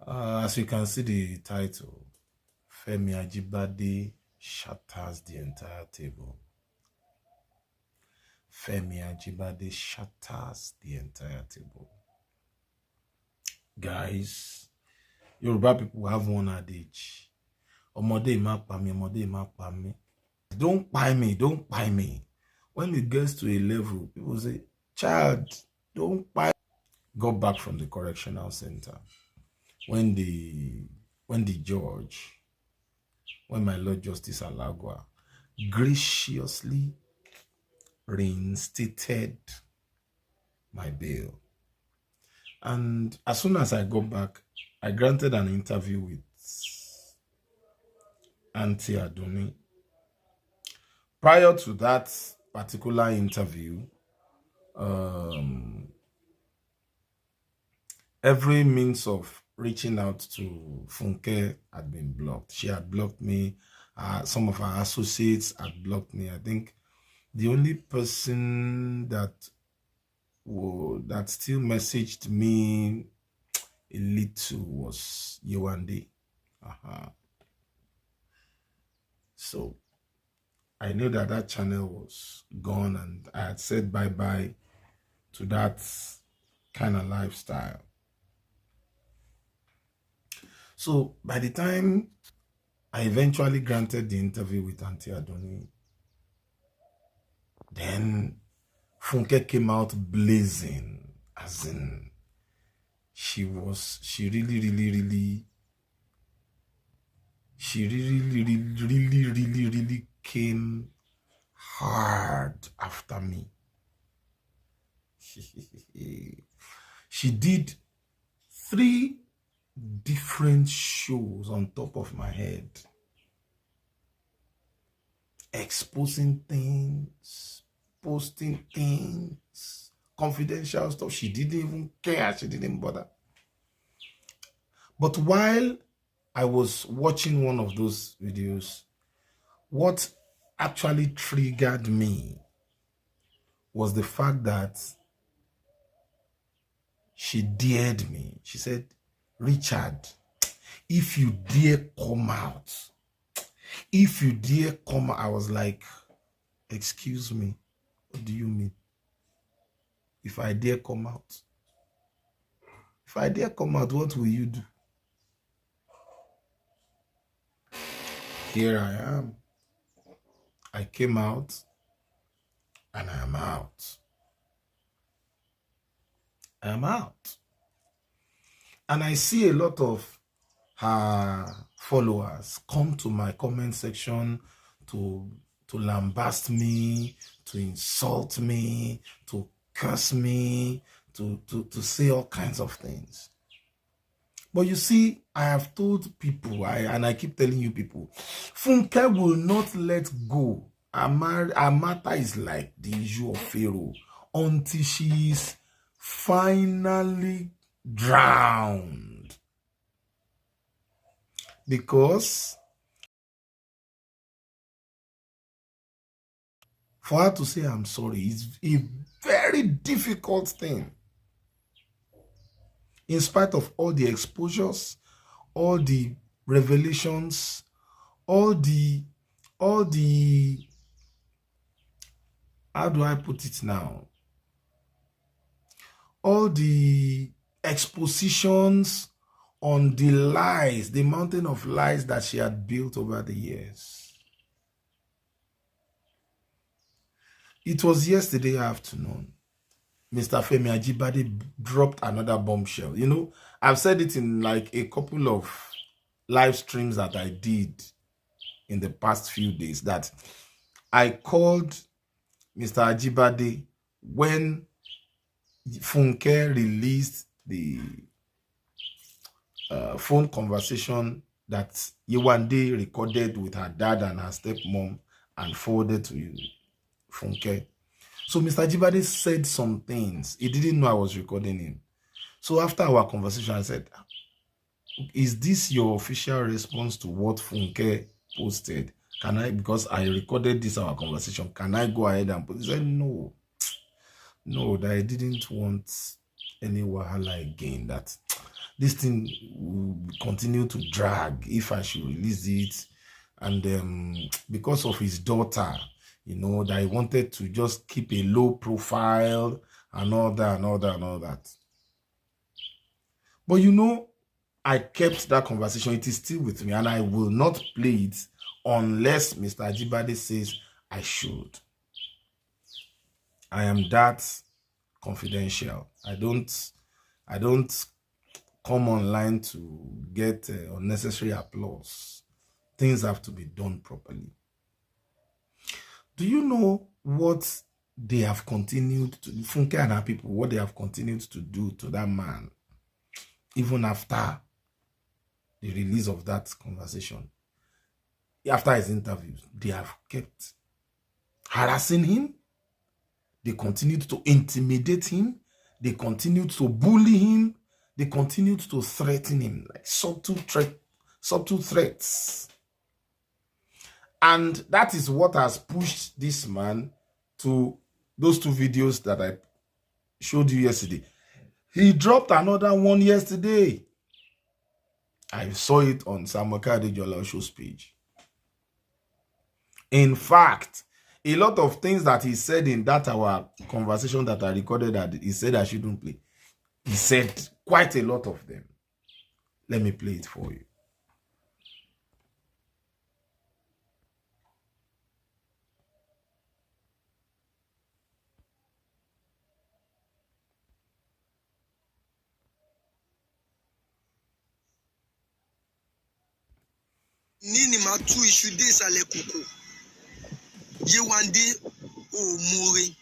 As you can see the title, Femi Ajibade shatters the entire table. Femi Ajibade shatters the entire table. Guys, Yoruba people have one adage. Ọmọdé má pa mí, ọmọdé má pa mí. Don't buy me, don't buy me. When it gets to a level, people say, child, don't buy. Got back from the correctional center. When my Lord Justice Alagwa graciously reinstated my bail. And as soon as I got back, I granted an interview with Auntie Adoni. Prior to that particular interview, every means of reaching out to Funke had been blocked. She had blocked me. Some of her associates had blocked me. I think the only person that still messaged me a little was Yewande. So I knew that channel was gone, and I had said bye-bye to that kind of lifestyle. So by the time I eventually granted the interview with Auntie Adoni, then Funke came out blazing, as in she really came hard after me. She did 3 different shows on top of my head, exposing things, posting things, confidential stuff. She didn't even care. She didn't bother. But while I was watching one of those videos, what actually triggered me was the fact that she dared me. She said, Richard, if you dare come out, I was like, excuse me, what do you mean? If I dare come out? If I dare come out, what will you do? Here I am. I came out, and I am out. I am out. And I see a lot of her followers come to my comment section to lambast me, to insult me, to curse me, to say all kinds of things. But you see, I have told people, and I keep telling you people, Funke will not let go. Her matter is like the issue of Pharaoh until she is finally drowned. Because for her to say I'm sorry is a very difficult thing. In spite of all the exposures, all the revelations, all the how do I put it now? All the expositions on the lies, the mountain of lies that she had built over the years. It was yesterday afternoon, Mr. Femi Ajibade dropped another bombshell. You know, I've said it in like a couple of live streams that I did in the past few days, that I called Mr. Ajibade when Funke released the phone conversation that Yewande recorded with her dad and her stepmom and forwarded to Funke. So Mr. Ajibade said some things. He didn't know I was recording him. So after our conversation, I said, is this your official response to what Funke posted? Can I, because I recorded this our conversation, can I go ahead and put? He said, no, that I didn't want any wahala again, that this thing will continue to drag if I should release it. And because of his daughter, you know, that he wanted to just keep a low profile and all that and all that and all that. But you know, I kept that conversation. It is still with me, and I will not play it unless Mr. Ajibade says I should. I am that confidential. I don't come online to get unnecessary applause. Things have to be done properly. Do you know what they have continued to, Funke and her people, what they have continued to do to that man, even after the release of that conversation? After his interviews, they have kept harassing him. They continued to intimidate him. They continued to bully him. They continued to threaten him, like subtle threats. And that is what has pushed this man to those 2 videos that I showed you yesterday. He dropped another one yesterday. I saw it on Samuel Kadejola Show's page. In fact, a lot of things that he said in that our conversation that I recorded that he said I shouldn't play, he said quite a lot of them. Let me play it for you. Nini matu ishude sale kuku. Yewande o more.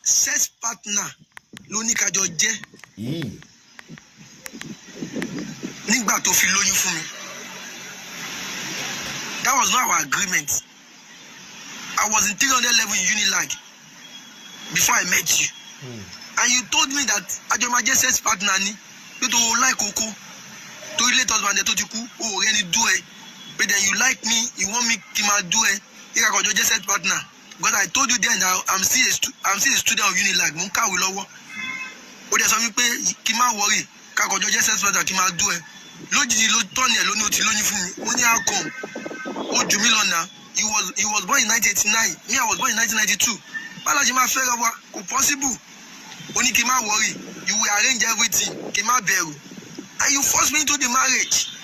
Sex partner loni kajo je. Nígbà tó fi lóyún fún mi. That was not our agreement. I was in 300 level in Unilag before I met you. And you told me that Ajomaje sex partner ni. You don't like Coco. To relate husband to you, oh, any do it. But then you like me, you want me to do it. You got your sex partner. Because I told you then that I'm still a student of Unilag. Munka will over. But there's something pay Kima worry. Kako your sex partner Kima do it. Logically, Tony, Loni, Tiloni for me. Only how come? Oh, Jumilona. He was born in 1989. Me, I was born in 1992. Malajima Ferrawa, possible. Only Kima worry. You will arrange everything. Kima Beru. And you forced me into the marriage.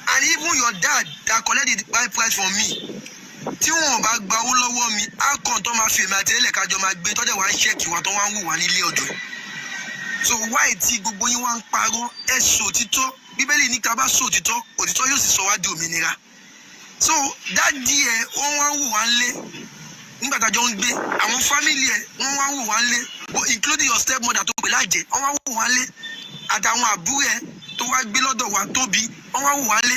And even your dad that collected the buy price from me. Tí wọ́n bá gba owó lọ́wọ́ mi, á kàn tó máa fi èmi àti ẹlẹ́ka jọ máa gbé tọ́jà wá ń ṣẹ́ẹ̀kì wọn tó wá ń wò wá nílé ọ̀dọ̀. So why tí gbogbo yín wá ń parọ́ ẹ sọ òtítọ́? Bíbélì ní ká bá sọ òtítọ́, òtítọ́ yóò sì sọ wá di òmìnira. So dádì ẹ wọ́n wá ń wò wá nílé. Nígbà tá a jọ ń gbé, àwọn fámìlì ẹ wọ́n wá ń wò wá nílé. Including your stepmother tó pè lájẹ, wọ́n wá ń wò wá nílé. Àtàwọn àbúrò ẹ tó wá gbé lọ́dọ̀ wa tóbi wọ́n wá wò wá lé.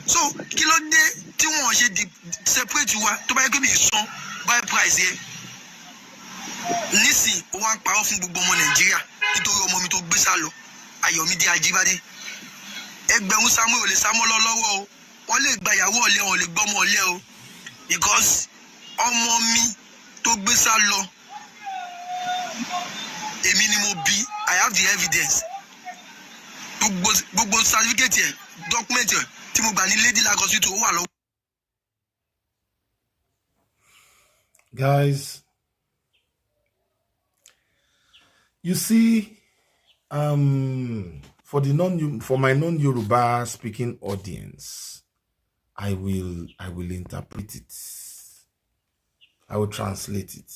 So kí ló dé tí wọ́n ṣe separate wa tó bá yẹ kí mi san buy price yẹ. Nísìn ó wá ń parọ́ fún gbogbo ọmọ Nàìjíríà nítorí ọmọ mi tó gbé sá lọ Ayọ̀mídé Ajíbádé. Ẹgbẹ̀rún Samuel ò lè sá mọ́ lọ́wọ́ o. Wọ́n lè gba ìyàwó ọ̀lẹ wọn ò lè gbọ́mọ ọ̀lẹ o. Because ọmọ mi tó gbé sá lọ èmi ni mo bí. I have the evidence. Gbogbo certificate yẹn document yẹn tí mo gbà ní Lady Lagos tó wà lọ́wọ́. Guys, you see, for my non-Yoruba speaking audience, I will interpret it. I will translate it.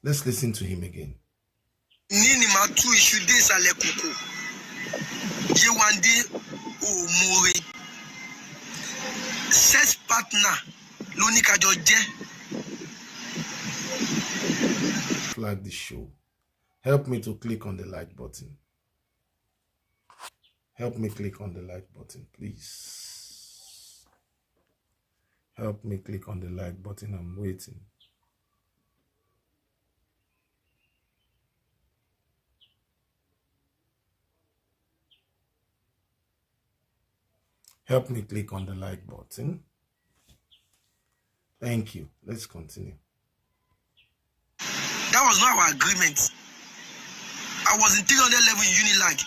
Let's listen to him again. Nini matu ishude sale kuku. Yewande o more. Sex partner loni kajo je. Like the show. Help me to click on the like button. Help me click on the like button, please. Help me click on the like button. I'm waiting. Help me click on the like button. Thank you. Let's continue. That was not our agreement. I was in 300 level in Unilag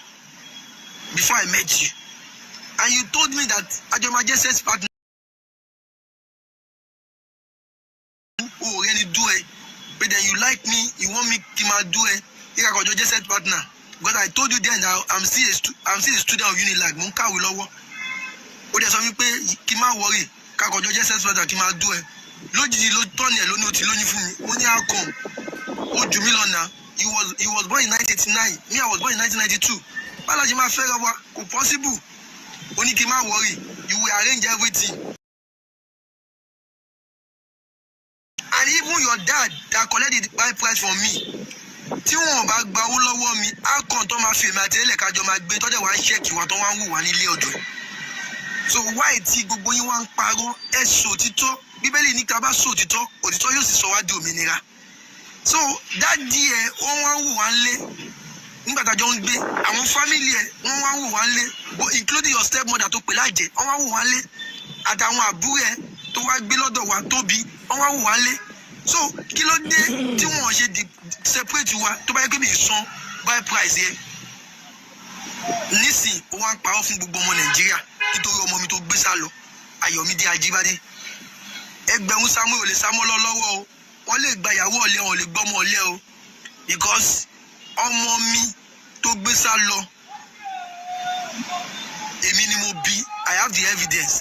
before I met you. And you told me that Ajomaje sex partner really do it. But then you like me, you want me to do it. You got your sex partner. Because I told you then that I'm still a student of Unilag. Munka will over. But there's something Kima worry. Kakojo sex partner Kima do it. Lójijì ló turn ẹ lóní ó ti lóyún fún mi. Ó ní how come? Ó jù mí lọ now. He was born in 1989. Me, I was born in 1992. Balaji ma fẹ́ ra wa. Kò possible. Ó ní kí n má worry. You will arrange everything. And even your dad that collected the buy price from me. Tí wọn bá gba owó lọ́wọ́ mi, á kàn tó máa fi èmi àti ẹlẹ́kàjọ máa gbé tọ́jà wá ń ṣẹ́ẹ̀kì wọn tó wá ń wù wá nílé ọ̀dọ̀. So why tí gbogbo yín wá ń parọ́ ẹ sọ òtítọ́? Bíbélì ní ká bá sọ òtítọ́, òtítọ́ yóò sì sọ wá di òmìnira. So that díẹ̀ wọ́n wá ń wù wá lé nígbà tá a jọ ń gbé àwọn fámìlì ẹ̀ wọ́n wá ń wù wá lé including your stepmother tó pè lájẹ wọ́n wá ń wù wá lé àtàwọn àbúrò ẹ̀ tó wá gbé lọ́dọ̀ wa tóbi wọ́n wá ń wù wá lé. So kí ló dé tí wọ́n ṣe separate wa tó bá yẹ kí mi san buy price yẹ nísìn ó wá ń parọ́ fún gbogbo ọmọ Nàìjíríà nítorí ọmọ mi tó gbé sá lọ Ayọ̀mídé Ajíbádé. Ẹgbẹ̀rún Samuel ò lè sá mọ́ lọ́wọ́ o. Wọ́n lè gba ìyàwó ọ̀lẹ wọn ò lè gbọ́mọ ọ̀lẹ o because ọmọ mi tó gbé sá lọ èmi ni mo bí. I have the evidence.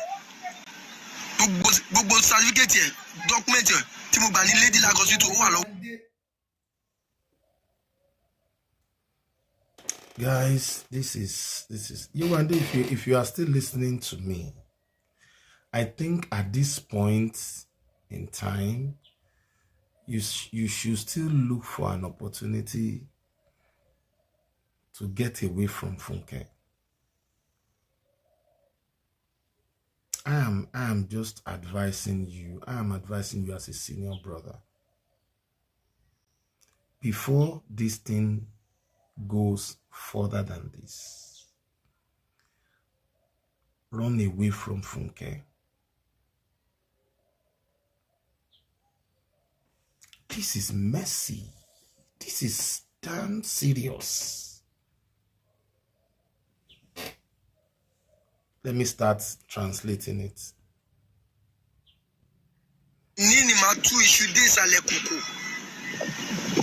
Gbogbo certificate ẹ̀ document ẹ̀ tí mo gbà ní Lady Lagos tó wà lọ́wọ́. Guys, this is Yewande. If you are still listening to me, I think at this point in time, you should still look for an opportunity to get away from Funke. I am just advising you. I am advising you as a senior brother. Before this thing goes further than this, run away from Funke. This is messy. This is damn serious. Let me start translating it. Nini ma tú iṣu dé ìsàlẹ̀ kòkò.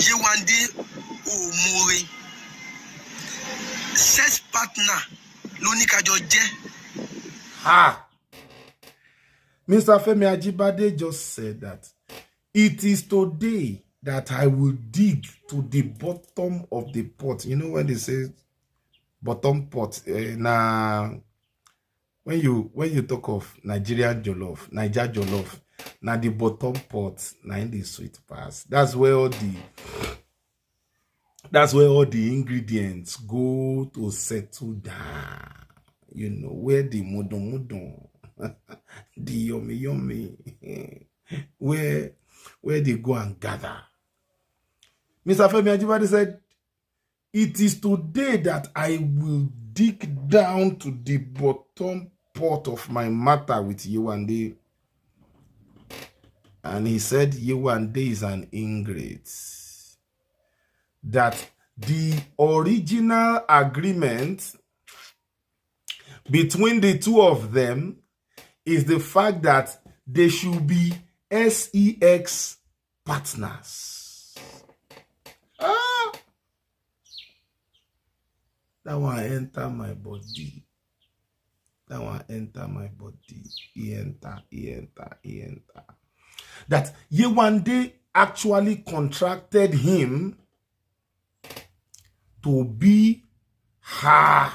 Yewande ò mọ̀re. Sex partner ló ní ká jọ jẹ́. Ha! Mr. Femi Ajibade just said that it is today that I will dig to the bottom of the pot. You know when they say bottom pot, when you talk of Nigerian jollof, Niger jollof, now the bottom pot, now in the sweet pass. That's where all the ingredients go to settle down. You know, where the modon, the yummy, where they go and gather. Mr. Femi Ajibade said, it is today that I will dig down to the bottom part of my matter with Yewande. And he said Yewande is an ingrate. That the original agreement between the two of them is the fact that they should be sex partners. That one enter my body. That one enter my body. He enter. That Yewande actually contracted him to be her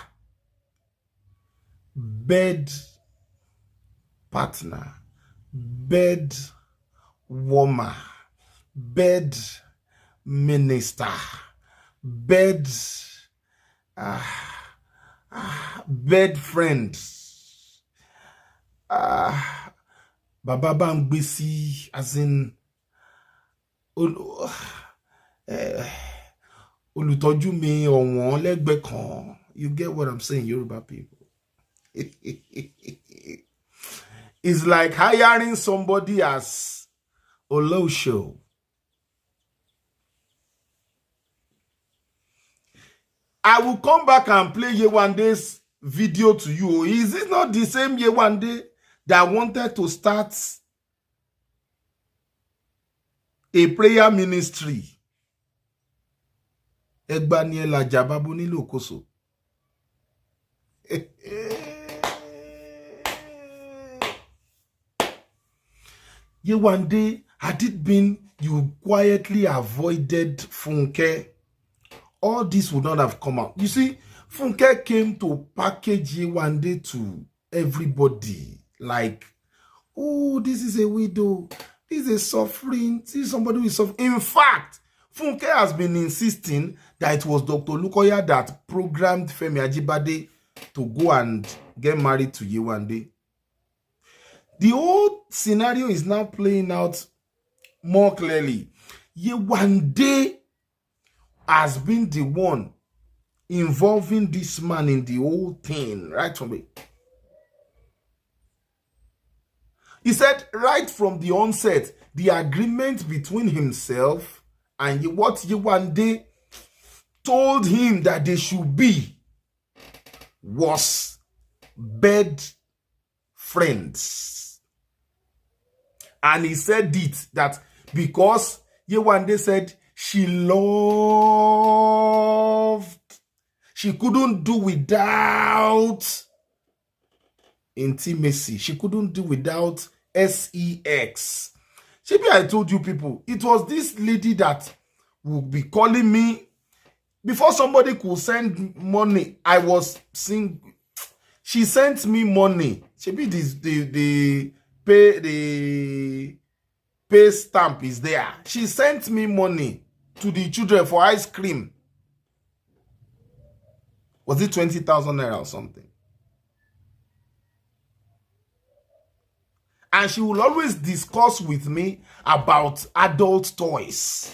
bed partner, bed warmer, bed minister, bed friend. Baba Bangbesi, as in Olutoju mi ọ̀wọ́n lẹ́gbẹ̀ẹ́ kan. You get what I'm saying, Yoruba people? It's like hiring somebody as Olosho. I will come back and play Yewande's video to you. Is it not the same Yewande that wanted to start a prayer ministry? Egbaniela Jababu nilo koso. Yewande, had it been you quietly avoided Funke, all this would not have come out. You see, Funke came to package Yewande to everybody. Like, oh, this is a widow. This is suffering. This is somebody who is suffering. In fact, Funke has been insisting that it was Dr. Lukoya that programmed Femi Ajibade to go and get married to Yewande. The whole scenario is now playing out more clearly. Yewande has been the one involving this man in the whole thing, right from it. He said right from the onset, the agreement between himself and what Yewande told him that they should be was bed friends. And he said it, that because Yewande said she loved, she couldn't do without intimacy. She couldn't do without sex. Maybe I told you people, it was this lady that would be calling me before somebody could send money. I was seeing, she sent me money. Maybe this the pay stamp is there. She sent me money to the children for ice cream. Was it 20,000 naira or something? And she will always discuss with me about adult toys.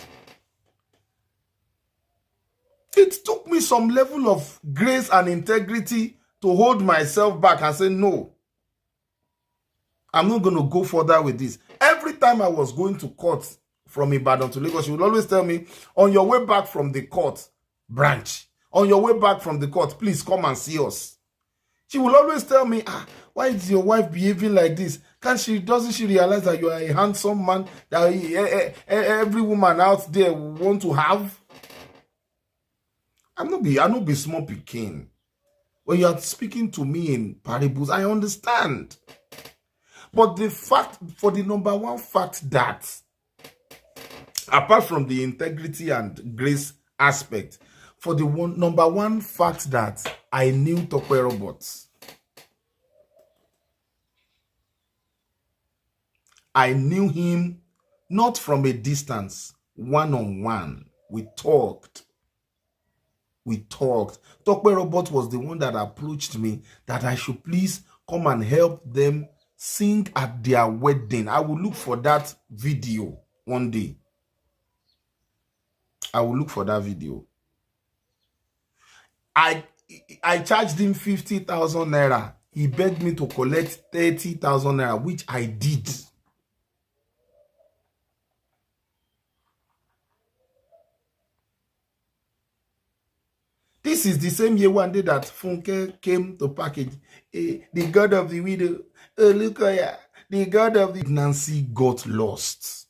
It took me some level of grace and integrity to hold myself back and say, no, I'm not going to go further with this. Every time I was going to court from Ibadan to Lagos, she would always tell me, on your way back from the court branch, on your way back from the court, please come and see us. She will always tell me, why is your wife behaving like this? Doesn't she realize that you are a handsome man that every woman out there want to have? I not be small pikin. When you are speaking to me in parables, I understand. But the number one fact that, apart from the integrity and grace aspect, for the number one fact that I knew Tope Roberts. I knew him not from a distance, one-on-one. We talked. Tope Roberts was the one that approached me that I should please come and help them sing at their wedding. I will look for that video one day. I will look for that video. I charged him 50,000 naira. He begged me to collect 30,000 naira, which I did. This is the same Yewande that Funke came to package. The God of the widow. Oh, look at the God of the... Nancy got lost.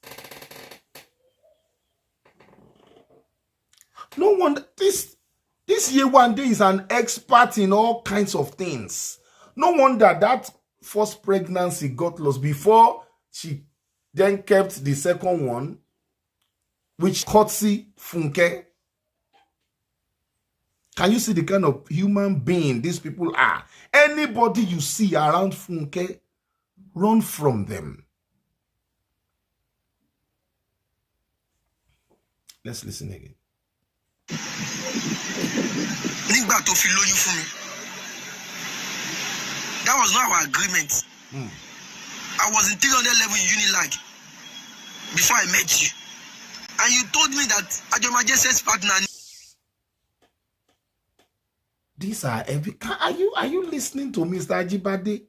No wonder this Yewande is an expert in all kinds of things. No wonder that first pregnancy got lost before she then kept the second one, which courtesy Funke. Can you see the kind of human being these people are? Anybody you see around Funke, run from them. Let's listen again. Nígbà tó fi lóyún fún mi. That was not our agreement. I was in 300 level in Unilag before I met you. And you told me that Ajomaje says partner. These are every... Are you listening to Mr. Ajibade?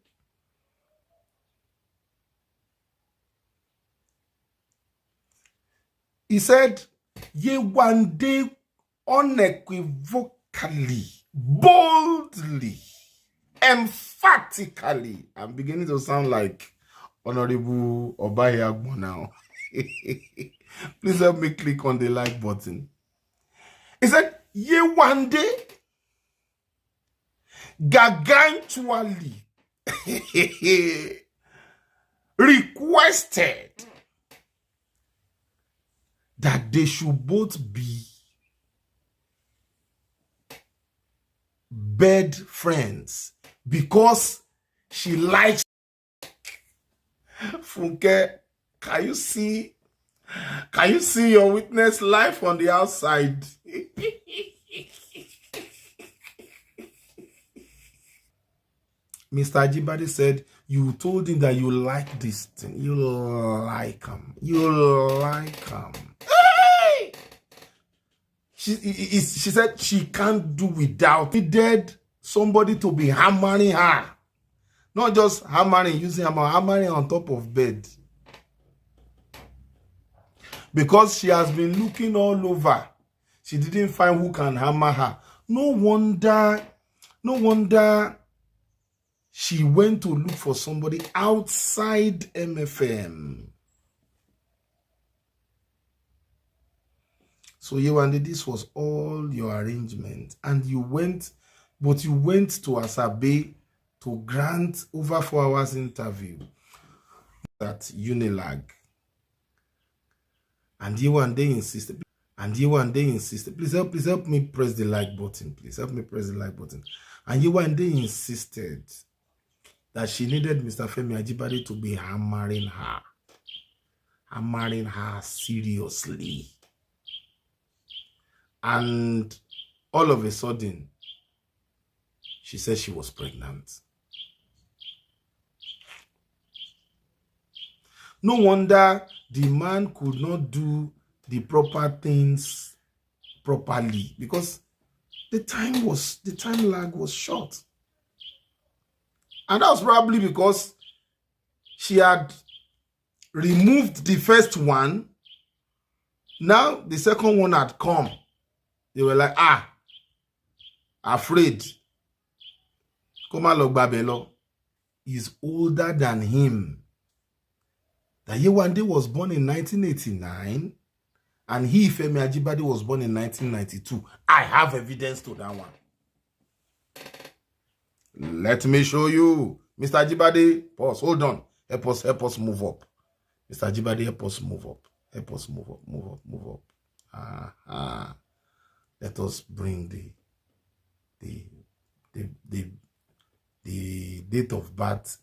He said, Yewande unequivocally, boldly emphatically. I'm beginning to sound like Honorable Obayagbo now. Please help me click on the like button. He said, Yewande gargantually requested that they should both be bed friends because she likes Funke. Can you see your witness life on the outside? Mr. Ajibade said, you told him that you like this thing. You like him. You like him. Hey! She said she can't do without. He needed somebody to be hammering her. Not just hammering, using hammering on top of bed. Because she has been looking all over. She didn't find who can hammer her. No wonder she went to look for somebody outside MFM. So Yewande, this was all your arrangement. And you went to Asabe to grant over 4 hours interview at Unilag. And Yewande insisted. Please help me press the like button. Please help me press the like button. And Yewande insisted that she needed Mr. Femi Ajibade to be hammering her seriously. And all of a sudden, she said she was pregnant. No wonder the man could not do the proper things properly because the time lag was short. And that was probably because she had removed the first one. Now the second one had come. They were like, afraid. Babelo is older than him. That Yewande was born in 1989 and he, Femi Ajibade, was born in 1992. I have evidence to that one. Let me show you. Mr. Ajibade, pause, hold on. Help us move up. Mr. Ajibade, help us move up. Move up. Let us bring the date of birth.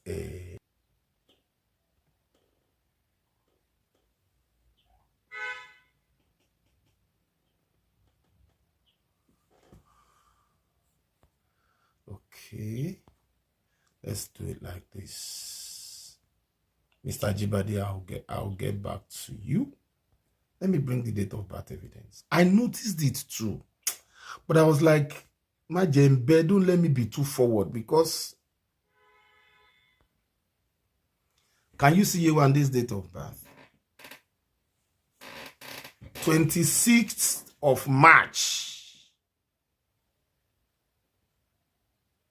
Okay, let's do it like this. Mr. Ajibade, I'll get back to you. Let me bring the date of birth evidence. I noticed it too, but I was like, my Jembe, don't let me be too forward because can you see Yewande's date of birth? 26th of March,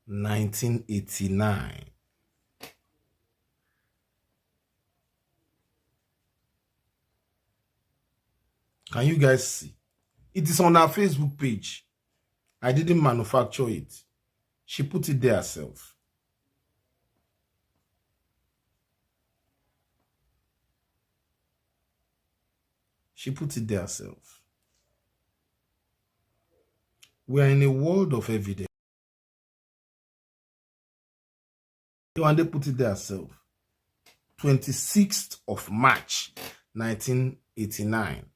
1989. Can you guys see? It is on her Facebook page. I didn't manufacture it. She put it there herself. She put it there herself. We are in a world of evidence. Yewande put it there herself. 26th of March, 1989.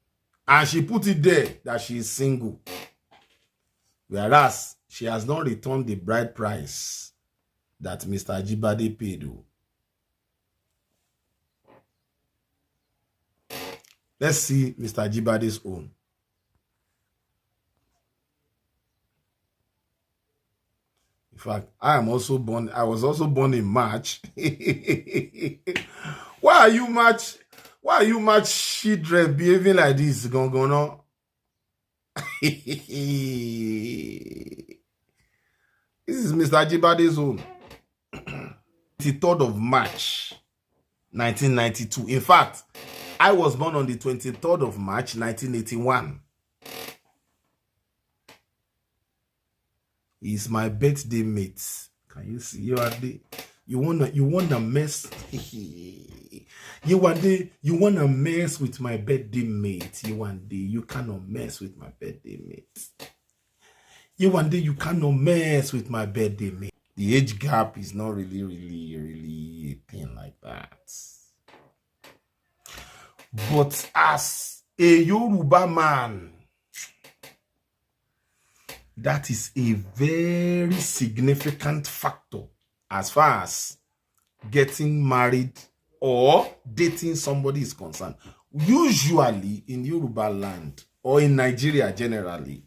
And she put it there that she is single. Whereas she has not returned the bride price that Mr. Ajibade paid. Let's see Mr. Ajibade's own. In fact, I was also born in March. Why are you March children behaving like this? Gongono? This is Mr. Ajibade's own. 23rd of March, 1992. In fact, I was born on the 23rd of March, 1981. He's my birthday mate. Can you see? Yewande, you wanna mess? Yewande, you wanna mess with my birthday mate? Yewande, you cannot mess with my birthday mate. Yewande, you cannot mess with my birthday mate. The age gap is not really a thing like that. But as a Yoruba man, that is a very significant factor as far as getting married or dating somebody is concerned. Usually in Yoruba land or in Nigeria generally,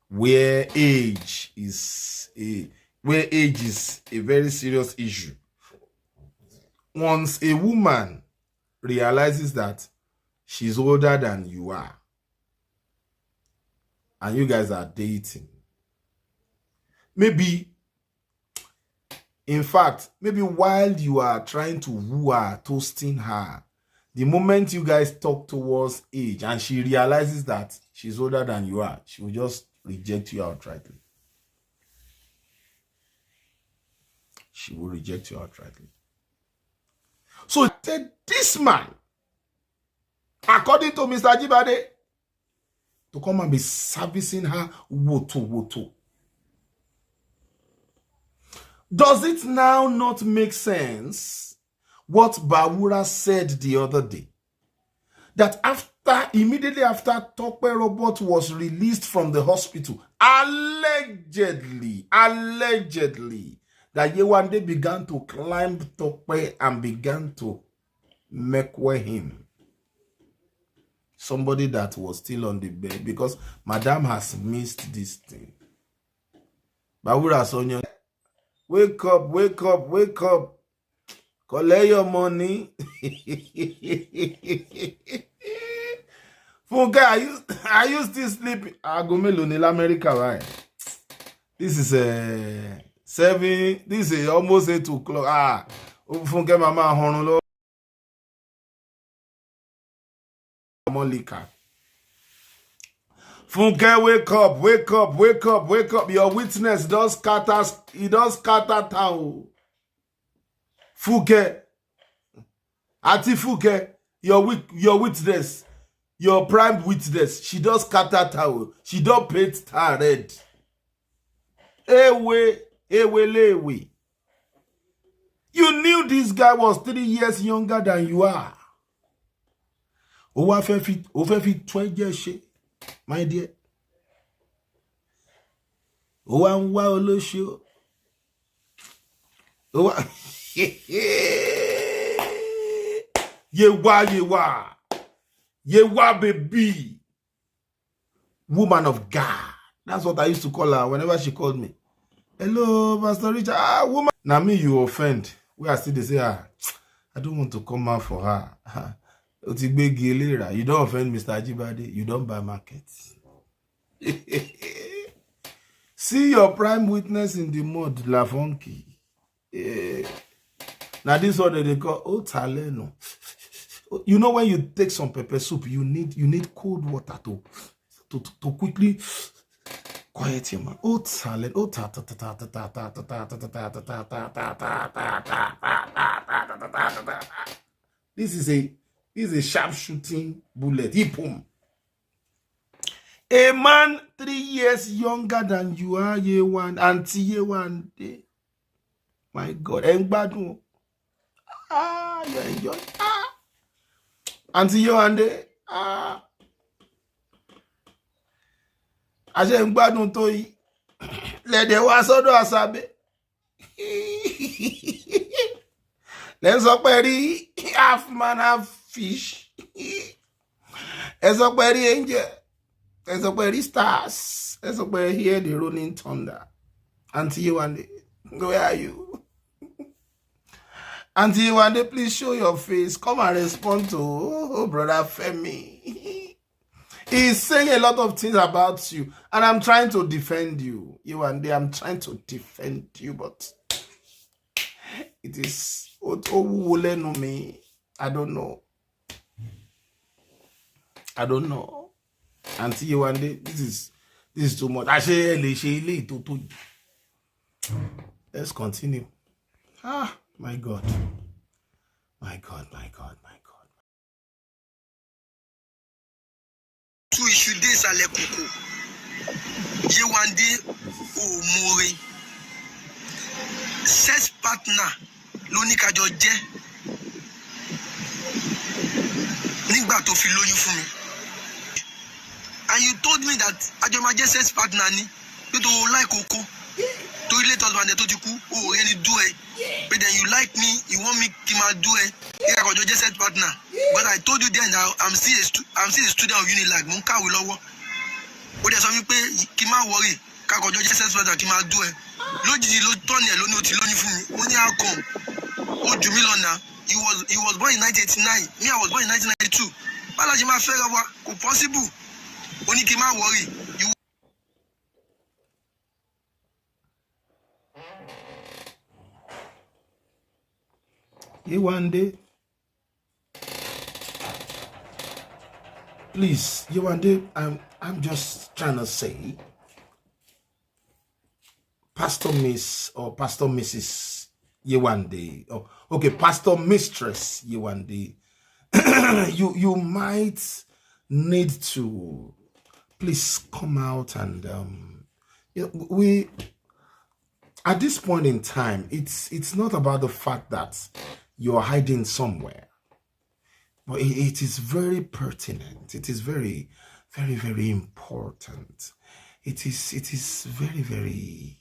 where age is a very serious issue, once a woman realizes that she's older than you are and you guys are dating, maybe while you are trying to woo her, toasting her, the moment you guys talk towards age and she realizes that she's older than you are, she will just reject you outrightly. She will reject you outrightly. So he said, this man, according to Mr. Ajibade, to come and be servicing her woto. Does it now not make sense what Bawura said the other day? That immediately after Tope Robot was released from the hospital, allegedly, that Yewande began to climb Tope and began to make way him. Somebody that was still on the bed, because Madam has missed this thing. Bawura Sonia, wake up. Collect your money. Funke, are you still sleeping? I go melon in America, right? This is 7. This is almost 8 o'clock. Funke mama honulo. Molika. Funke, wake up. Your witness does scatter town. Funke. Ati Funke, your witness, your prime witness, she does scatter town. She don't paint star red. Ewe. You knew this guy was 3 years younger than you are. Over 12 years, my dear. Yewa baby. Woman of God. That's what I used to call her whenever she called me. Hello, Pastor Richard. Woman. Now me, you offend. We are still they say, I don't want to come out for her. You don't offend Mr. Ajibade. You don't buy markets. See your prime witness in the mud, La Funky. Now this one they call Otaleno. You know when you take some pepper soup, you need cold water to quickly quiet your mouth. Otaleno. This is a sharp shooting bullet. Boom. A man 3 years younger than you are, Yewande, Auntie Yewande. My God, Engbadun. You enjoy. Auntie Yewande. Aje Engbadun to yi. Let the wa sodo asabe. Let's up half man, half fish. Let's up angel. Let's up stars. Let's up hear the rolling thunder. Auntie Yewande, where are you? Auntie Yewande, please show your face. Come and respond to brother Femi. He's saying a lot of things about you, and I'm trying to defend you. Yewande, I'm trying to defend you, but it is no me. I don't know. Auntie Yewande, this is too much. Let's continue. My God. Two issue days ale koko. Yewande o more. Sex partner loni kajo je. Nígbà tó fi lóyún fún mi. And you told me that Ajomaje sex partner ni. You don't like koko. To relate husband to ti ku. Oh, any do it. But then you like me, you want me to do it. Yeah, I just said partner. But I told you then that I'm still a student of Unilag. Mo ka we lowo. O de sọ mi pé kí má worry. Ka ko just said partner kí má do it. Lójijì ló turn e lóní ó ti lóyún fún mi. Mo ní how come? Ó jù mí lọ now. He was born in 1989. Me, I was born in 1992. Bala ji ma fẹ́ ra wa. Kò possible. Ó ní kí má worry. Yewande, please, Yewande, I'm just trying to say, Pastor Miss or Pastor Mrs. Yewande, okay, Pastor Mistress Yewande, you might need to please come out and we at this point in time, it's not about the fact that you're hiding somewhere, but it is very pertinent. It is very, very, very important. It is very, very,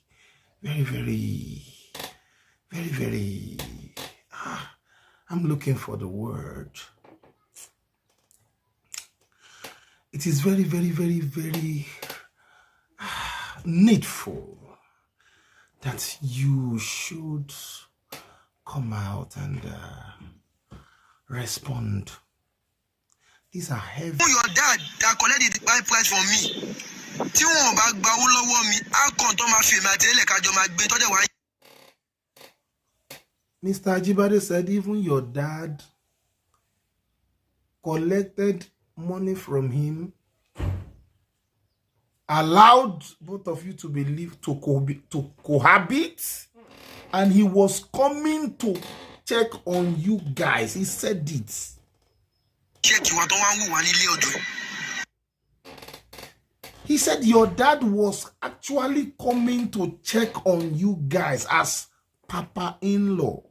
very, very, very, very. I'm looking for the word. It is very, very, very, very needful that you should come out and respond. These are heavy. Your dad that collected the buy price for me. Tí wọ́n bá gba owó lọ́wọ́ mi, á kàn tó máa fi èmi àti ẹlẹ́ka jọ máa gbé tọ́jú wáyé. Mr. Ajibade said even your dad collected money from him, allowed both of you to believe to cohabit, and he was coming to check on you guys. He said it. He said your dad was actually coming to check on you guys as Papa-in-law.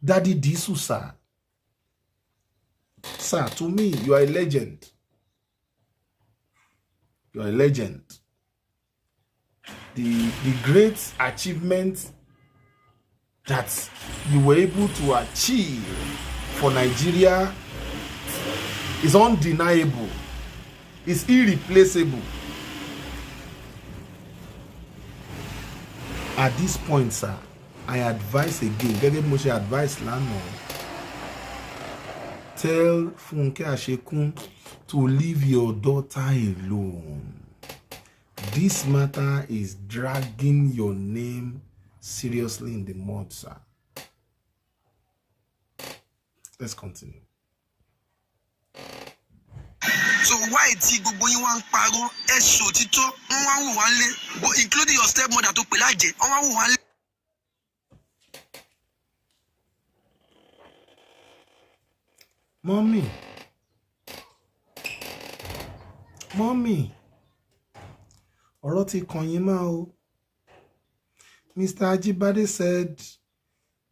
Daddy Disu, sir. Sir, to me, you are a legend. You are a legend. The great achievement that you were able to achieve for Nigeria is undeniable. It's irreplaceable. At this point, sir, I advise again, Gege Moshe advice Lano, tell Funke Ashekun to leave your daughter alone. This matter is dragging your name seriously in the mud, sir. Let's continue. So why ti gbogbo yín wá ń parọ́ ẹ̀sùn òtítọ́ wọ́n wá wò wá lé, but including your stepmother tó pè lájẹ́ wọ́n wá wò wá lé. Mommy, ọ̀rọ̀ ti kàn yín máa o. Mr. Ajibade said,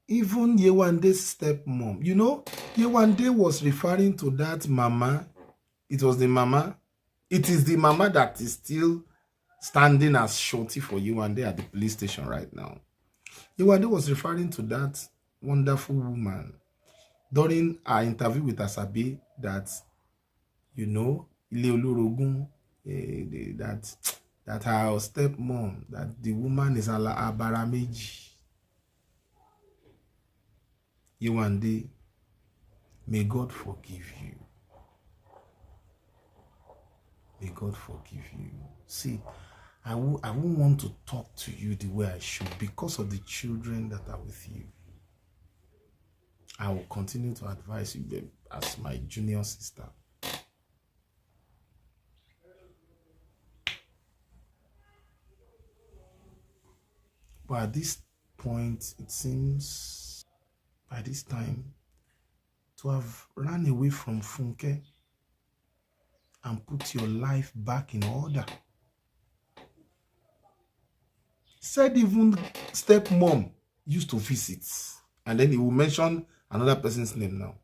even Yewande's stepmom, you know, Yewande was referring to that mama. It was the mama. It is the mama that is still standing as shorty for Yewande at the police station right now. Yewande was referring to that wonderful woman during our interview with Asabi that, you know, that her stepmom, that the woman is Abarameji. Yewande, may God forgive you. May God forgive you. See, I won't want to talk to you the way I should because of the children that are with you. I will continue to advise you, babe, as my junior sister. But at this point, it seems by this time to have run away from Funke and put your life back in order. Said even stepmom used to visit, and then he will mention another person's name now.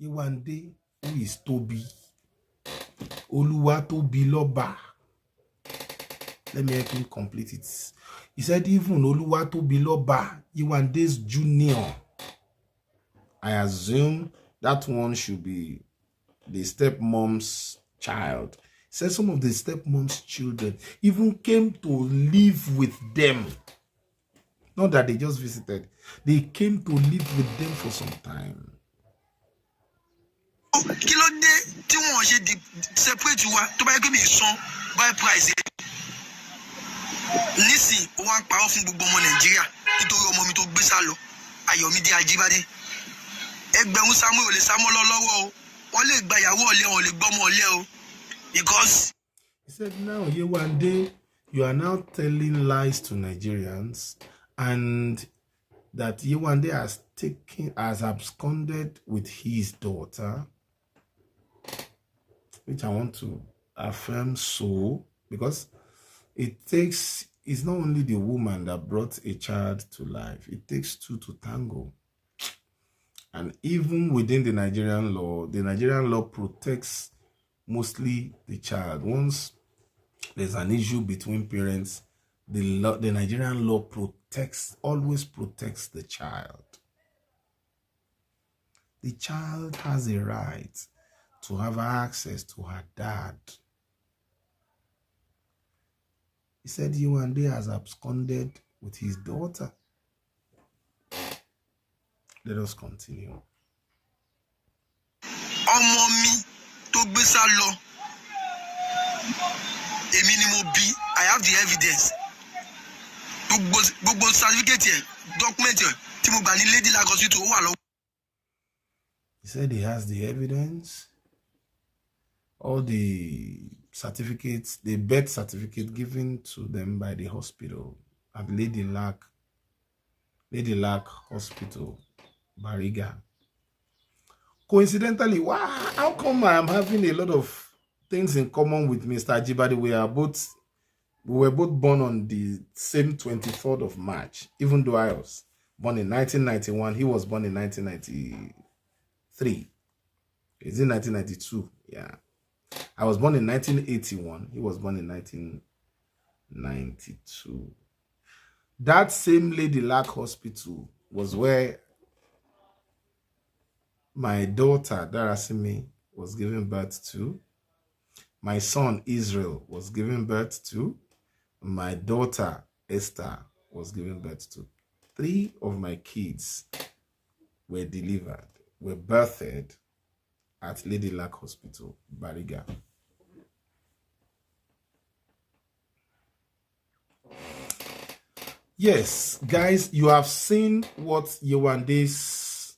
Yewande, who is Toby? Oluwa Tobi Loba. Let me help him complete it. He said even Oluwa Tobi Loba, Yewande's junior. I assume that one should be the stepmom's child. He said some of the stepmom's children even came to live with them. Not that they just visited. They came to live with them for some time. Separate to buy me son by price. Listen, one powerful gbogbo ọmọ Nigeria nítorí ọmọ mi tó gbé sá lọ Ayọ̀mídé Ajibade. Ẹgbẹ̀rún Samuel lè sá mọ́ lọ́wọ́ o. Wọ́n lè gba ìyàwó ọ̀lẹ wọn lè gbọ́mọ ọ̀lẹ o. Because he said now Yewande, you are now telling lies to Nigerians, and that Yewande has absconded with his daughter, which I want to affirm so, because it's not only the woman that brought a child to life, it takes two to tango. And even within the Nigerian law protects mostly the child. Once there's an issue between parents, the Nigerian law always protects the child. The child has a right to have access to her dad. He said Yewande has absconded with his daughter. Let us continue. ọmọ mi tó gbé sá lọ èmi ni mo bí. I have the evidence. Gbogbo certificate yẹn document yẹn tí mo gbà ní Lady Lag Hospital ó wà lọ́wọ́. He said he has the evidence, all the certificates, the birth certificate given to them by the hospital at Lady Lag Hospital, Bariga. Coincidentally, wow, how come I am having a lot of things in common with Mr. Ajibade? We were both born on the same 23rd of March, even though I was born in 1991. He was born in 1993. Is it 1992? Yeah. I was born in 1981. He was born in 1992. That same Lady Lag Hospital was where my daughter, Darasimi, was given birth to. My son, Israel, was given birth to. My daughter, Esther, was given birth to. 3 of my kids were birthed at Lady Lag Hospital, Bariga. Yes, guys, you have seen what Yewande's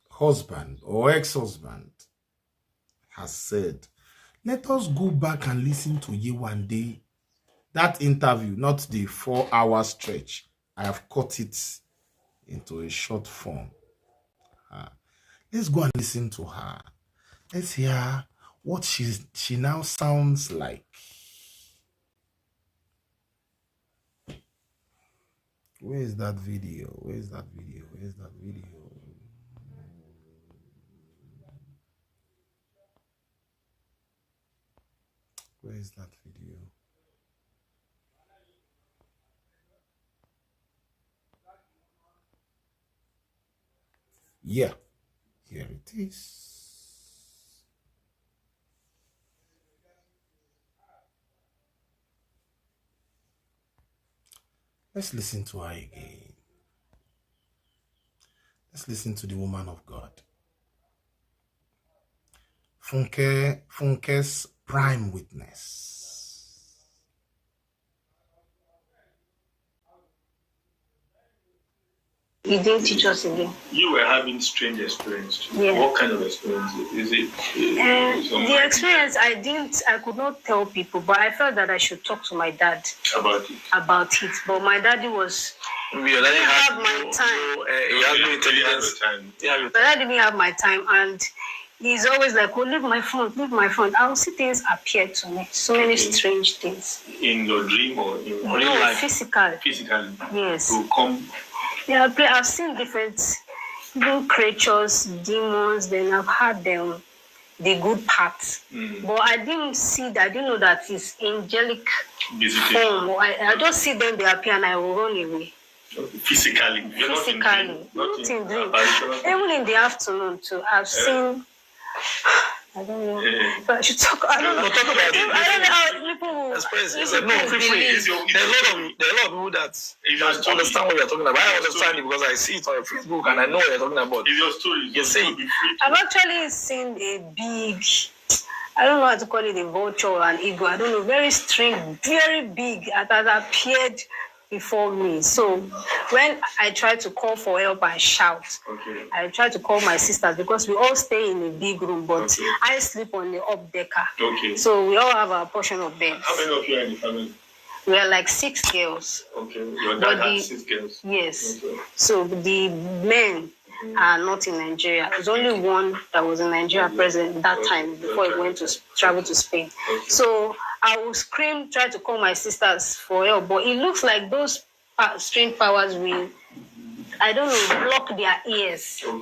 husband or ex-husband has said. Let us go back and listen to Yewande. That interview, not the 4-hour stretch. I have cut it into a short form. Let's go and listen to her. Let's hear what she now sounds like. Where is that video? Where is that video? Where is that video? Where is that video? Yeah, here it is. Let's listen to her again. Let's listen to the woman of God. Funke's prime witness. He didn't teach us again. You were having strange experience. Yeah. What kind of experience is it? The experience I could not tell people, but I felt that I should talk to my dad about it. But my daddy was. Your daddy have my time. He had no intelligence. My dad didn't have my time, and he's always like, "Oh, leave my phone. I'll see things appear to me, so many strange things." In your dream or in real life? Physically. Yes. To come. Yeah, I've seen different creatures, demons. Then I've had them, the good parts, but I didn't see that. I didn't know that it's angelic form. I just see them, they appear, and I will run away. Physically, not in dream. Even in the afternoon too, I've seen. I don't know. But I should talk. I don't know. Talk about it. I don't know how people. There's a lot of people that understand what you're talking about. I understand it because I see it on Facebook and I know what you're talking about. It's your story. You see, I've actually seen a big. I don't know how to call it, a vulture or an eagle. I don't know. Very strange, very big. That has appeared before me. So when I try to call for help and shout, I try to call my sisters because we all stay in a big room, but I sleep on the up decker. So we all have our portion of beds. How many of you are in the family? We are like 6 girls. Your dad has 6 girls. Yes. So the men are not in Nigeria. There's only one that was in Nigeria present that time before he went to travel to Spain. So I will scream, try to call my sisters for help, but it looks like those strange powers will, I don't know, block their ears. So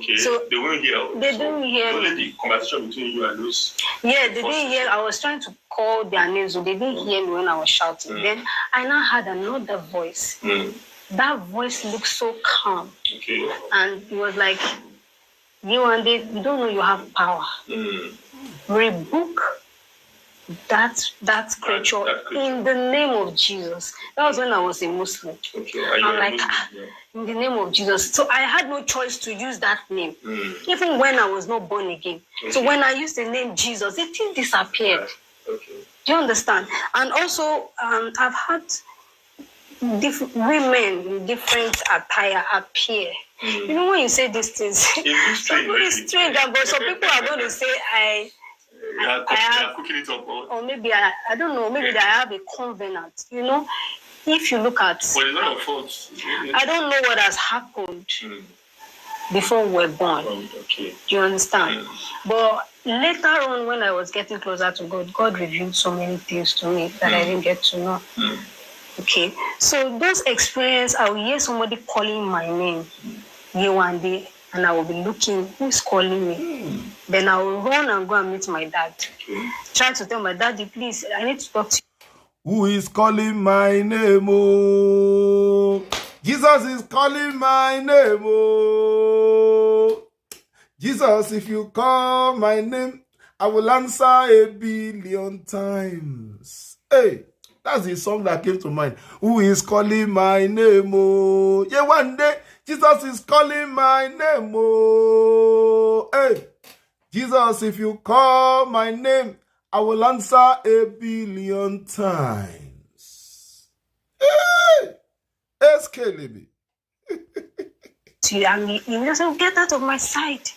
they won't hear. They don't hear. Only the conversation between you and those. Yeah, they didn't hear. I was trying to call their names, so they didn't hear me when I was shouting. Then I now heard another voice. That voice looked so calm. And it was like, Yewande, you don't know you have power. Rebuke that creature in the name of Jesus. That was when I was a Muslim. I'm like, in the name of Jesus. So I had no choice to use that name, even when I was not born again. So when I used the name Jesus, it didn't disappear. Do you understand? And also, I've had women in different attire appear. You know, when you say these things, it's strange, but some people are going to say I have, cooking it up, or maybe I don't know, maybe that I have a covenant. You know, if you look at, well, it's not your fault. I don't know what has happened before we were born. Do you understand? But later on, when I was getting closer to God, God revealed so many things to me that I didn't get to know. Okay, so those experiences, I will hear somebody calling my name, Yewande, and I will be looking, who's calling me? Then I will run and go and meet my dad. Try to tell my daddy, please, I need to talk to you. Who is calling my name? Oh, Jesus is calling my name. Oh, Jesus, if you call my name, I will answer 1,000,000,000 times. Hey. That's the song that came to mind. Who is calling my name? Oh, yeah, one day Jesus is calling my name. Oh, hey, Jesus, if you call my name, I will answer 1,000,000,000 times. Hey, escalation. You just say, get out of my sight.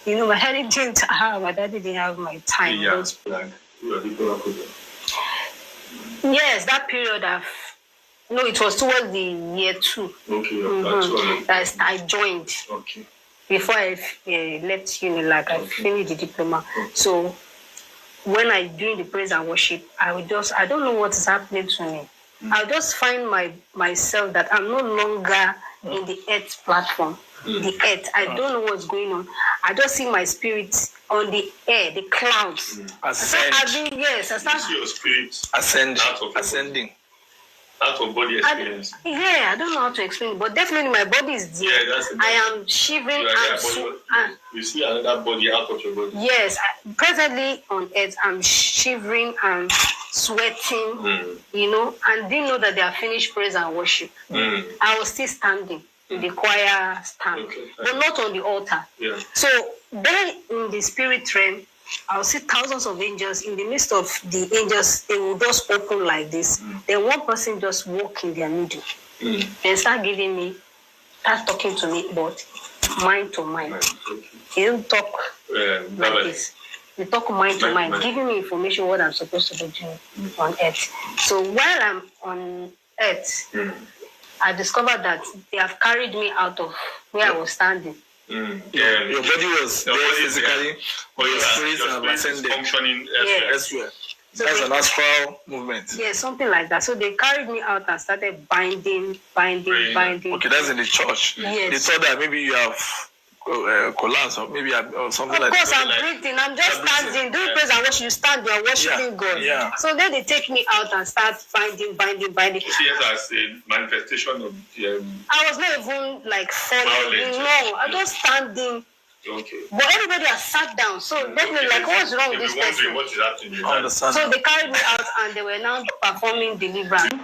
You know, my daddy didn't have my time. Yes, that period it was towards the year 2. That I joined. Before I left Unilag, I finished the diploma. So when I doing the praise and worship, I don't know what is happening to me. I'll just find myself that I'm no longer in the earth platform. The earth, I don't know what's going on. I just see my spirit on the air, the clouds. Ascend. Yes, I start. You see your spirit ascending. Out of body experience. I don't know how to explain it, but definitely my body is there. Yeah, I am shivering and you see another body out of your body. Yes, presently on earth, I'm shivering and sweating, you know, and didn't know that they are finished praise and worship. I was still standing in the choir stand, but not on the altar. So then in the spirit realm, I'll see thousands of angels. In the midst of the angels, they will just open like this. Then one person just walk in their middle. Then start talking to me, but mind to mind. He don't talk like this. They talk mind to mind, giving me information what I'm supposed to be doing on earth. So while I'm on earth, I discovered that they have carried me out of where I was standing. Yeah, your body was there physically, but your spirit ascended, functioning elsewhere. So that's an astral movement. Yeah, something like that. So they carried me out and started binding. Okay, that's in the church. Yes. They thought that maybe you have collapsed or maybe or something like that. Of course, I'm breathing. I'm just standing. Doing praise and worship. You stand there worshiping God. Yeah. So then they take me out and start binding. See it as a manifestation of I was not even like falling. No, I was standing. Okay. But everybody has sat down. So definitely, like, what's wrong with this person? What is happening? So they carried me out and they were now performing deliverance.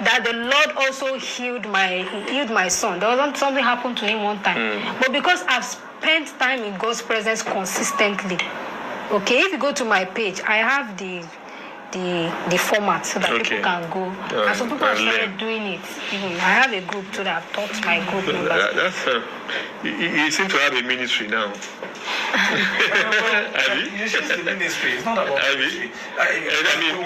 That the Lord also healed my son. There was something happened to him one time. But because I've spent time in God's presence consistently, okay, if you go to my page, I have the format so that people can go. And some people have started doing it. Even I have a group too that I've taught my group members. You seem to have a ministry now. It's just the ministry. It's not about ministry.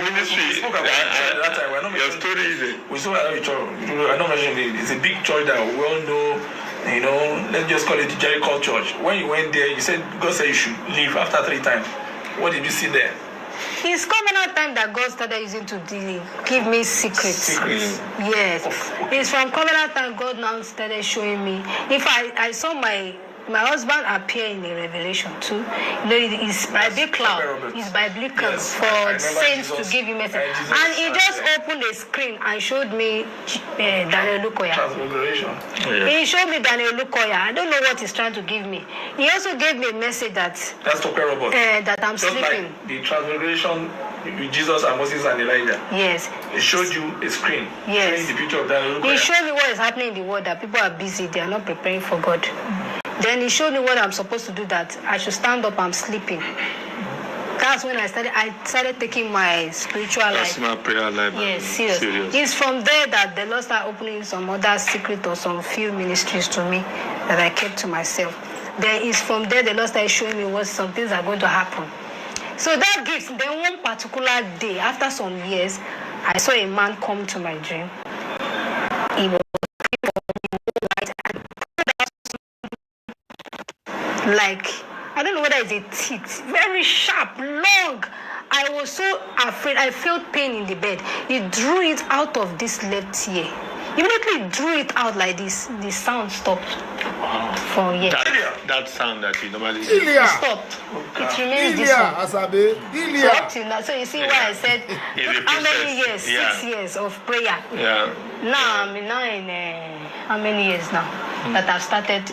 Ministry. We spoke about that time. Your story is it? We spoke about church. I don't mention it. It's a big church that we all know. You know, let's just call it the Jericho Church. When you went there, you said God said you should leave after 3 times. What did you see there? It's covenant time that God started using to give me secrets. Yes. It's from covenant time God now started showing me. If I saw my husband appear in the Revelation too. You know, it's by big cloud. It's by big cloud for saints to give you message. And he just opened the screen and showed me Daniel Lukoya. He showed me Daniel Lukoya. I don't know what he's trying to give me. He also gave me a message that's talking about that I'm just sleeping. Like the transfiguration with Jesus and Moses and Elijah. Yes. It showed you a screen. Yes. Showing the picture of Daniel Lukoya. He showed me what is happening in the world, that people are busy, they are not preparing for God. Then he showed me what I'm supposed to do, that I should stand up, I'm sleeping. That's when I started taking my spiritual life. That's my prayer life. Yes, serious. It's from there that the Lord started opening some other secret or some few ministries to me that I kept to myself. Then it's from there the Lord started showing me what some things are going to happen. So that gives, then one particular day, after some years, I saw a man come to my dream. He was like, I don't know whether it's a teeth, very sharp, long. I was so afraid. I felt pain in the bed. He drew it out of this left ear. Immediately drew it out like this. The sound stopped. Wow. For years. That sound that you normally it stopped. It remains this one. So you see why I said how many years? 6 years of prayer. Yeah. Now I'm in how many years now that I've started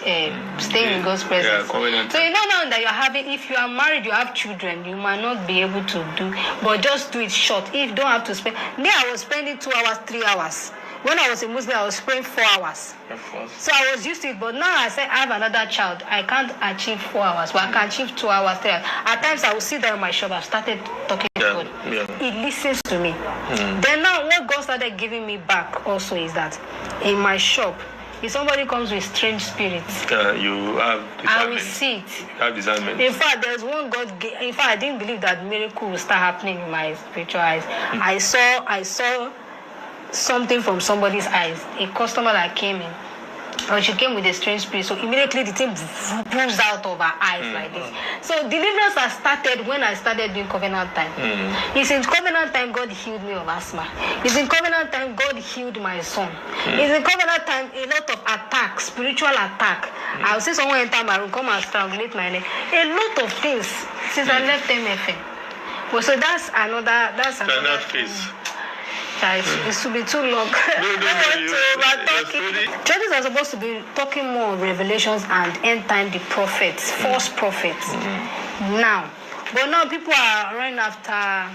staying in God's presence. So you know now that you're having, if you are married, you have children, you might not be able to do, but just do it short. If you don't have to spend, there I was spending 2 hours, 3 hours. When I was a Muslim, I was praying 4 hours. So I was used to it, but now I say I have another child. I can't achieve 4 hours, but I can achieve 2 hours, 3 hours. At times I will sit there in my shop. I've started talking to God. He listens to me. Then now what God started giving me back also is that in my shop, if somebody comes with strange spirits, you have discernment. I will see it. You have discernment. In fact, there's one in fact, I didn't believe that miracle will start happening in my spiritual eyes. I saw something from somebody's eyes. A customer that came in, and she came with a strange spirit, so immediately the thing pulls out of her eyes like this. So deliverance has started when I started doing covenant time. It's in covenant time God healed me of asthma. It's in covenant time God healed my son. It's in covenant time a lot of attacks, spiritual attack. I'll see someone enter my room, come and strangulate my neck. A lot of things since I left MFM. Well, so that's another phase. It should be too long. Churches are supposed to be talking more on revelations and end time, the prophets, false prophets. Now, but now people are running after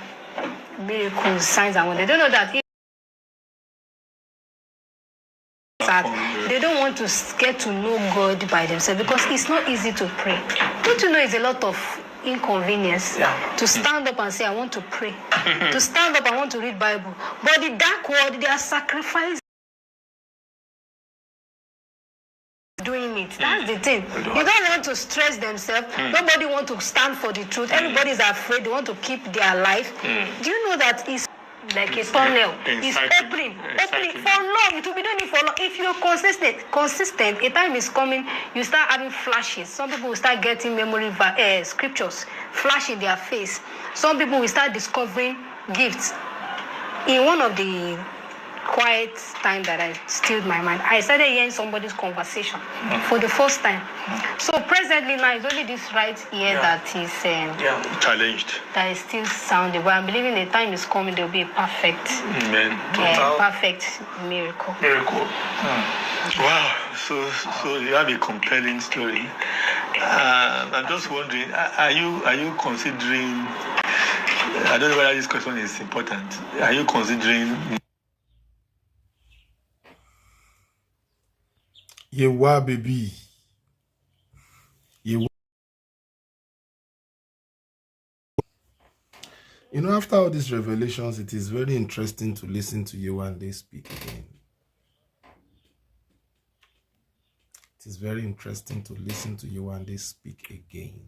miracles, signs, and wonders. They don't know that. They don't want to get to know God by themselves because it's not easy to pray. Don't you know it's a lot of inconvenience to stand up and say, I want to pray. To stand up, I want to read Bible. But the dark world, they are sacrificing doing it. That's the thing. You don't want to stress themselves. Nobody wants to stand for the truth. Everybody is afraid. They want to keep their life. Do you know that it's like a tunnel? It's opening for long. It will be doing it for long. If you're consistent, a time is coming, you start having flashes. Some people will start getting memory scriptures flash in their face. Some people will start discovering gifts. In one of the quiet time that I stilled my mind, I started hearing somebody's conversation for the first time. So presently now, it's only this right ear that is challenged. That is still sounding. But I'm believing the time is coming. There will be a perfect, perfect miracle. Wow. So you have a compelling story. I'm just wondering, are you considering? I don't know whether this question is important. Are you considering? Yewa baby. Yewa. You know, after all these revelations, it is very interesting to listen to Yewande speak again. It is very interesting to listen to Yewande speak again.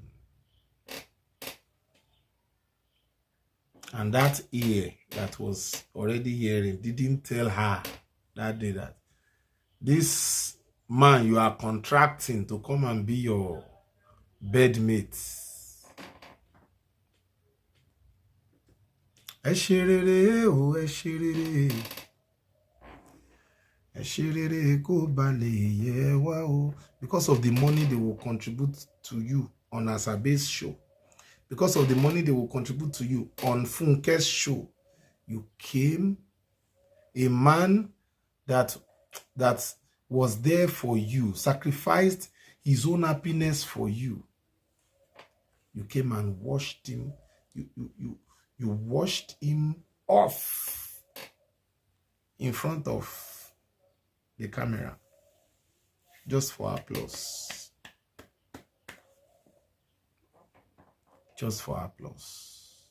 And that ear that was already hearing didn't tell her that day that this man you are contracting to come and be your bedmate. Eshirere o eshirere. Eshirere ko bale yewa o. Because of the money they will contribute to you on Asabe's show. Because of the money they will contribute to you on Funke's show. You came, a man that was there for you, sacrificed his own happiness for you. You came and washed him. You washed him off in front of the camera just for applause. Just for applause.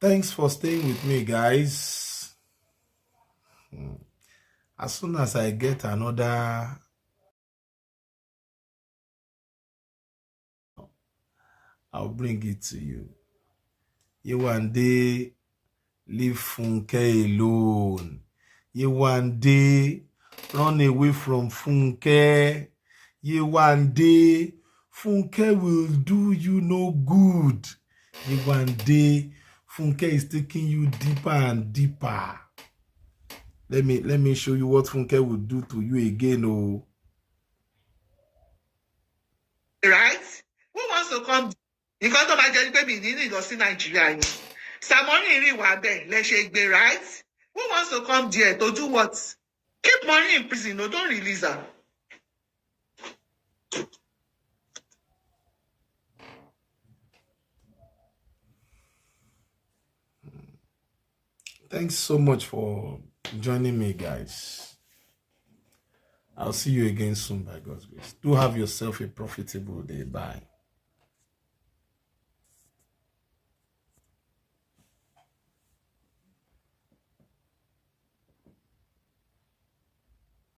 Thanks for staying with me, guys. As soon as I get another, I'll bring it to you. Yewande, leave Funke alone. Yewande, run away from Funke. Yewande, Funke will do you no good. Yewande, Funke is taking you deeper and deeper. Let me show you what Funke will do to you again. Oh, right? Who wants to come? You can't talk about just baby in Nigeria. Samoni Yewande, Leshegbe, right? Who wants to come there to do what? Keep money in prison. No, don't release her. thanks so much for joining me, guys. I'll see you again soon by God's grace. Do have yourself a profitable day. Bye.